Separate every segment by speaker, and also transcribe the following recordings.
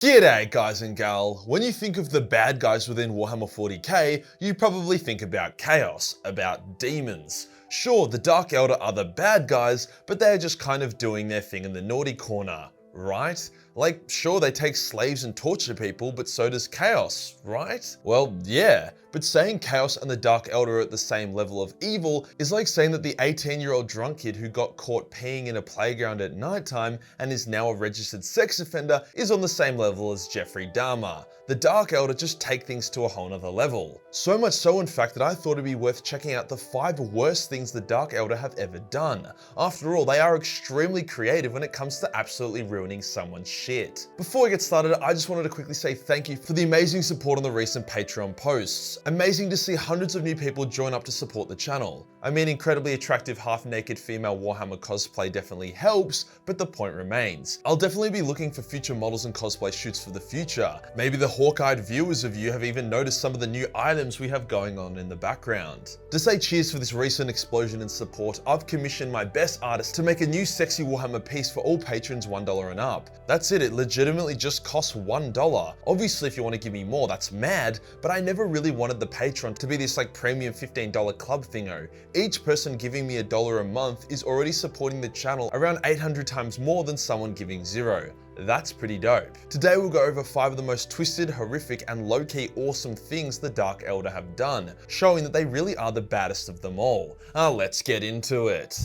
Speaker 1: G'day guys and gal. When you think of the bad guys within Warhammer 40k, you probably think about chaos, about demons. Sure, the Dark Eldar are the bad guys, but they're just kind of doing their thing in the naughty corner, right? Like, sure, they take slaves and torture people, but so does Chaos, right? Well, yeah, but saying Chaos and the Dark Eldar are at the same level of evil is like saying that the 18-year-old drunk kid who got caught peeing in a playground at nighttime and is now a registered sex offender is on the same level as Jeffrey Dahmer. The Dark Eldar just take things to a whole nother level. So much so, in fact, that I thought it'd be worth checking out the 5 worst things the Dark Eldar have ever done. After all, they are extremely creative when it comes to absolutely ruining someone's shit. Before we get started, I just wanted to quickly say thank you for the amazing support on the recent Patreon posts. Amazing to see hundreds of new people join up to support the channel. I mean, incredibly attractive half-naked female Warhammer cosplay definitely helps, but the point remains. I'll definitely be looking for future models and cosplay shoots for the future. Maybe the hawk-eyed viewers of you have even noticed some of the new items we have going on in the background. To say cheers for this recent explosion in support, I've commissioned my best artist to make a new sexy Warhammer piece for all patrons $1 and up. That's it legitimately just costs $1. Obviously, if you want to give me more, that's mad, but I never really wanted the Patreon to be this like premium $15 club thingo. Each person giving me $1 a month is already supporting the channel around 800 times more than someone giving $0. That's pretty dope. Today we'll go over 5 of the most twisted, horrific, and low-key awesome things the Dark Eldar have done, showing that they really are the baddest of them all. Let's get into it.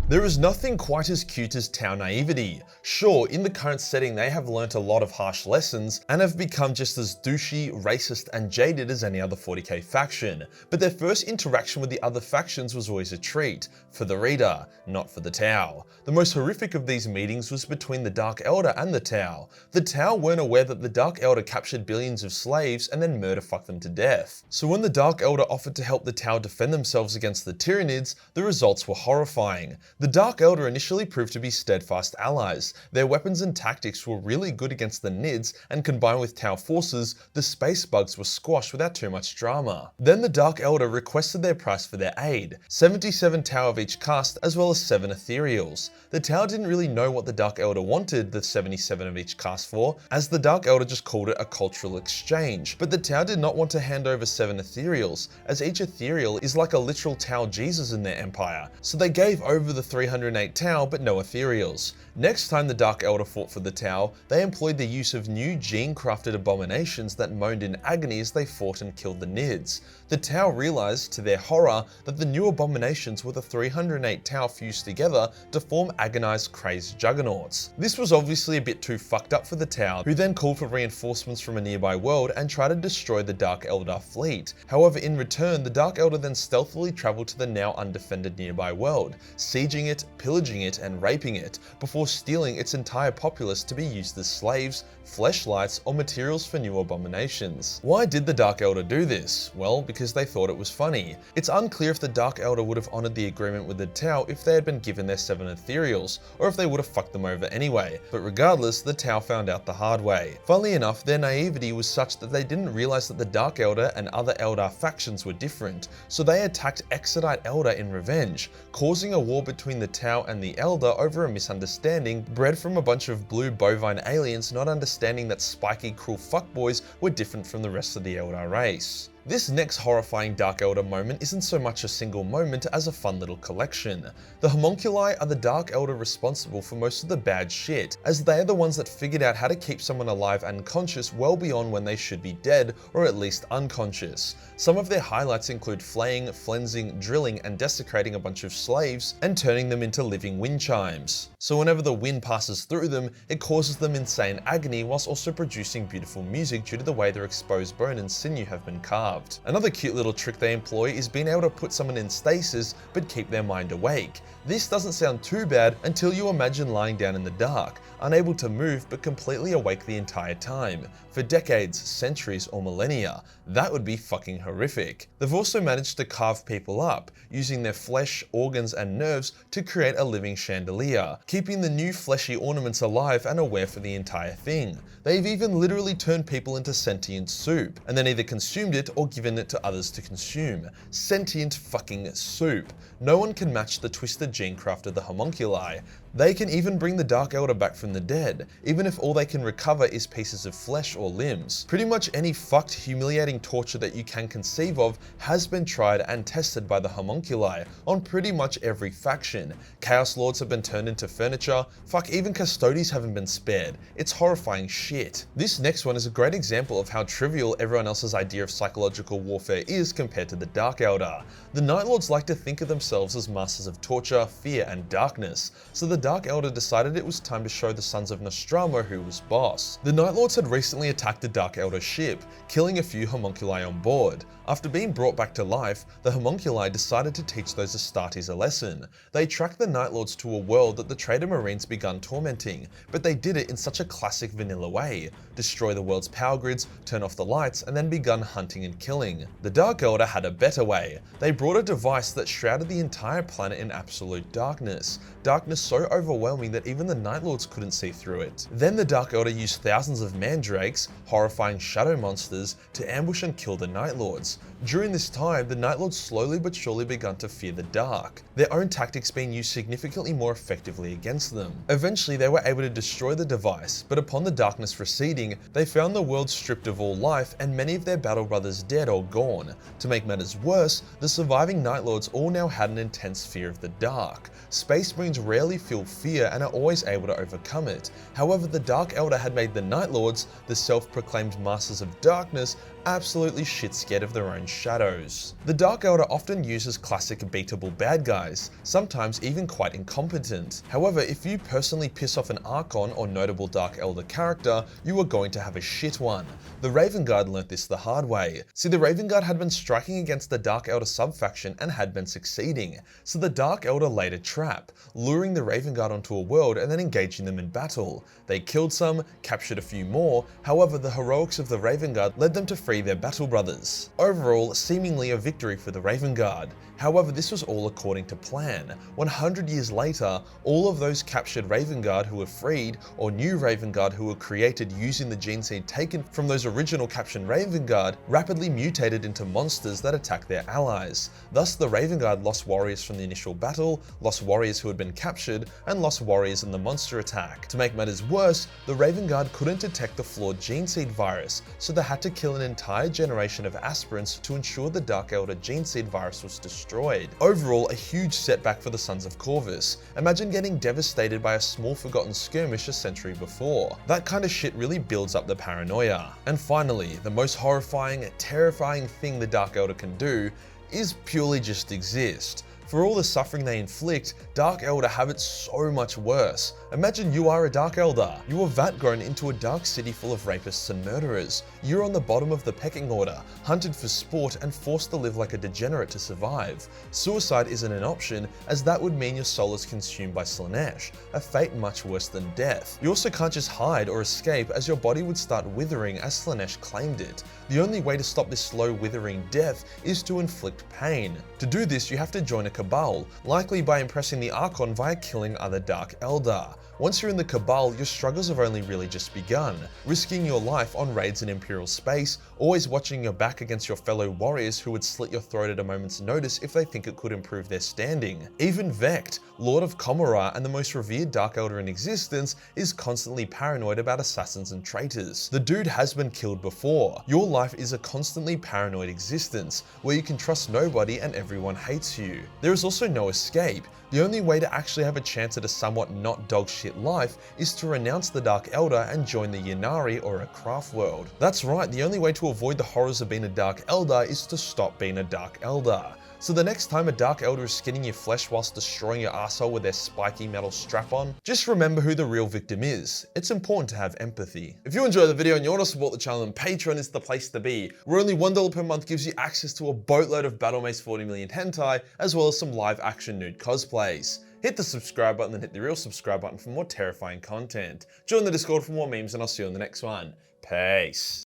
Speaker 1: There is nothing quite as cute as Tau naivety. Sure, in the current setting they have learnt a lot of harsh lessons and have become just as douchey, racist, and jaded as any other 40k faction, but their first interaction with the other factions was always a treat, for the reader, not for the Tau. The most horrific of these meetings was between the Dark Eldar and the Tau. The Tau weren't aware that the Dark Eldar captured billions of slaves and then murder-fucked them to death. So when the Dark Eldar offered to help the Tau defend themselves against the Tyranids, the results were horrifying. The Dark Eldar initially proved to be steadfast allies. Their weapons and tactics were really good against the Nids, and combined with Tau forces, the space bugs were squashed without too much drama. Then the Dark Eldar requested their price for their aid, 77 Tau of each caste as well as 7 ethereals. The Tau didn't really know what the Dark Eldar wanted the 77 of each caste for, as the Dark Eldar just called it a cultural exchange. But the Tau did not want to hand over 7 ethereals, as each ethereal is like a literal Tau Jesus in their empire, so they gave over the 308 Tau but no ethereals. Next time the Dark Eldar fought for the Tau, they employed the use of new gene-crafted abominations that moaned in agony as they fought and killed the Nids. The Tau realized, to their horror, that the new abominations were the 308 Tau fused together to form agonized, crazed juggernauts. This was obviously a bit too fucked up for the Tau, who then called for reinforcements from a nearby world and tried to destroy the Dark Eldar fleet. However, in return, the Dark Eldar then stealthily traveled to the now undefended nearby world, sieging it, pillaging it, and raping it, before stealing its entire populace to be used as slaves, fleshlights, or materials for new abominations. Why did the Dark Eldar do this? Well, because they thought it was funny. It's unclear if the Dark Eldar would have honored the agreement with the Tau if they had been given their 7 ethereals, or if they would have fucked them over anyway. But regardless, the Tau found out the hard way. Funnily enough, their naivety was such that they didn't realize that the Dark Eldar and other Eldar factions were different, so they attacked Exodite Eldar in revenge, causing a war between the Tau and the Eldar over a misunderstanding bred from a bunch of blue bovine aliens not understanding that spiky, cruel fuckboys were different from the rest of the Eldar race. This next horrifying Dark Eldar moment isn't so much a single moment as a fun little collection. The homunculi are the Dark Eldar responsible for most of the bad shit, as they are the ones that figured out how to keep someone alive and conscious well beyond when they should be dead, or at least unconscious. Some of their highlights include flaying, flensing, drilling, and desecrating a bunch of slaves, and turning them into living wind chimes. So whenever the wind passes through them, it causes them insane agony whilst also producing beautiful music due to the way their exposed bone and sinew have been carved. Another cute little trick they employ is being able to put someone in stasis but keep their mind awake. This doesn't sound too bad until you imagine lying down in the dark, unable to move but completely awake the entire time, for decades, centuries, or millennia. That would be fucking horrific. They've also managed to carve people up, using their flesh, organs, and nerves to create a living chandelier, keeping the new fleshy ornaments alive and aware for the entire thing. They've even literally turned people into sentient soup, and then either consumed it or given it to others to consume. Sentient fucking soup. No one can match the twisted gene craft of the homunculi. They can even bring the Dark Eldar back from the dead, even if all they can recover is pieces of flesh or limbs. Pretty much any fucked, humiliating torture that you can conceive of has been tried and tested by the homunculi on pretty much every faction. Chaos Lords have been turned into furniture, fuck, even Custodes haven't been spared. It's horrifying shit. This next one is a great example of how trivial everyone else's idea of psychological warfare is compared to the Dark Eldar. The Night Lords like to think of themselves as masters of torture, fear, and darkness, so the Dark Eldar decided it was time to show the sons of Nostromo who was boss. The Night Lords had recently attacked the Dark Eldar ship, killing a few homunculi on board. After being brought back to life, the homunculi decided to teach those Astartes a lesson. They tracked the Night Lords to a world that the traitor Marines begun tormenting, but they did it in such a classic vanilla way. Destroy the world's power grids, turn off the lights, and then begun hunting and killing. The Dark Eldar had a better way. They brought a device that shrouded the entire planet in absolute darkness. Darkness so overwhelming that even the Night Lords couldn't see through it. Then the Dark Eldar used thousands of mandrakes, horrifying shadow monsters, to ambush and kill the Night Lords. During this time, the Night Lords slowly but surely begun to fear the dark, their own tactics being used significantly more effectively against them. Eventually, they were able to destroy the device, but upon the darkness receding, they found the world stripped of all life and many of their battle brothers dead or gone. To make matters worse, the surviving Night Lords all now had an intense fear of the dark. Space Marines rarely feel fear and are always able to overcome it. However, the Dark Eldar had made the Night Lords, the self-proclaimed masters of darkness, absolutely shit scared of their own shadows. The Dark Eldar often uses classic beatable bad guys, sometimes even quite incompetent. However, if you personally piss off an Archon or notable Dark Eldar character, you are going to have a shit one. The Raven Guard learnt this the hard way. See, the Raven Guard had been striking against the Dark Eldar subfaction and had been succeeding, so the Dark Eldar laid a trap, luring the Raven Guard onto a world and then engaging them in battle. They killed some, captured a few more, however the heroics of the Raven Guard led them to free their battle brothers. Overall, seemingly a victory for the Raven Guard. However, this was all according to plan. 100 years later, all of those captured Raven Guard who were freed, or new Raven Guard who were created using the gene seed taken from those original captured Raven Guard, rapidly mutated into monsters that attacked their allies. Thus, the Raven Guard lost warriors from the initial battle, lost warriors who had been captured, and lost warriors in the monster attack. To make matters worse, the Raven Guard couldn't detect the flawed gene seed virus, so they had to kill an entire generation of aspirants to ensure the Dark Eldar gene seed virus was destroyed. Overall, a huge setback for the Sons of Corvus. Imagine getting devastated by a small forgotten skirmish a century before. That kind of shit really builds up the paranoia. And finally, the most horrifying, terrifying thing the Dark Eldar can do is purely just exist. For all the suffering they inflict, Dark Eldar have it so much worse. Imagine you are a Dark Eldar. You were vat-grown into a dark city full of rapists and murderers. You're on the bottom of the pecking order, hunted for sport and forced to live like a degenerate to survive. Suicide isn't an option, as that would mean your soul is consumed by Slaanesh, a fate much worse than death. You also can't just hide or escape, as your body would start withering as Slaanesh claimed it. The only way to stop this slow withering death is to inflict pain. To do this, you have to join a Cabal, likely by impressing the Archon via killing other Dark Eldar. Once you're in the Cabal, your struggles have only really just begun, risking your life on raids in Imperial space, always watching your back against your fellow warriors who would slit your throat at a moment's notice if they think it could improve their standing. Even Vect, Lord of Komorrah and the most revered Dark Elder in existence, is constantly paranoid about assassins and traitors. The dude has been killed before. Your life is a constantly paranoid existence, where you can trust nobody and everyone hates you. There is also no escape. The only way to actually have a chance at a somewhat not dog shit life is to renounce the Dark Eldar and join the Ynnari or a craft world. That's right, the only way to avoid the horrors of being a Dark Eldar is to stop being a Dark Eldar. So the next time a Dark Elder is skinning your flesh whilst destroying your asshole with their spiky metal strap-on, just remember who the real victim is. It's important to have empathy. If you enjoyed the video and you want to support the channel, then Patreon is the place to be, where only $1 per month gives you access to a boatload of Battlemace 40 million hentai, as well as some live action nude cosplays. Hit the subscribe button, then hit the real subscribe button for more terrifying content. Join the Discord for more memes, and I'll see you in the next one. Peace.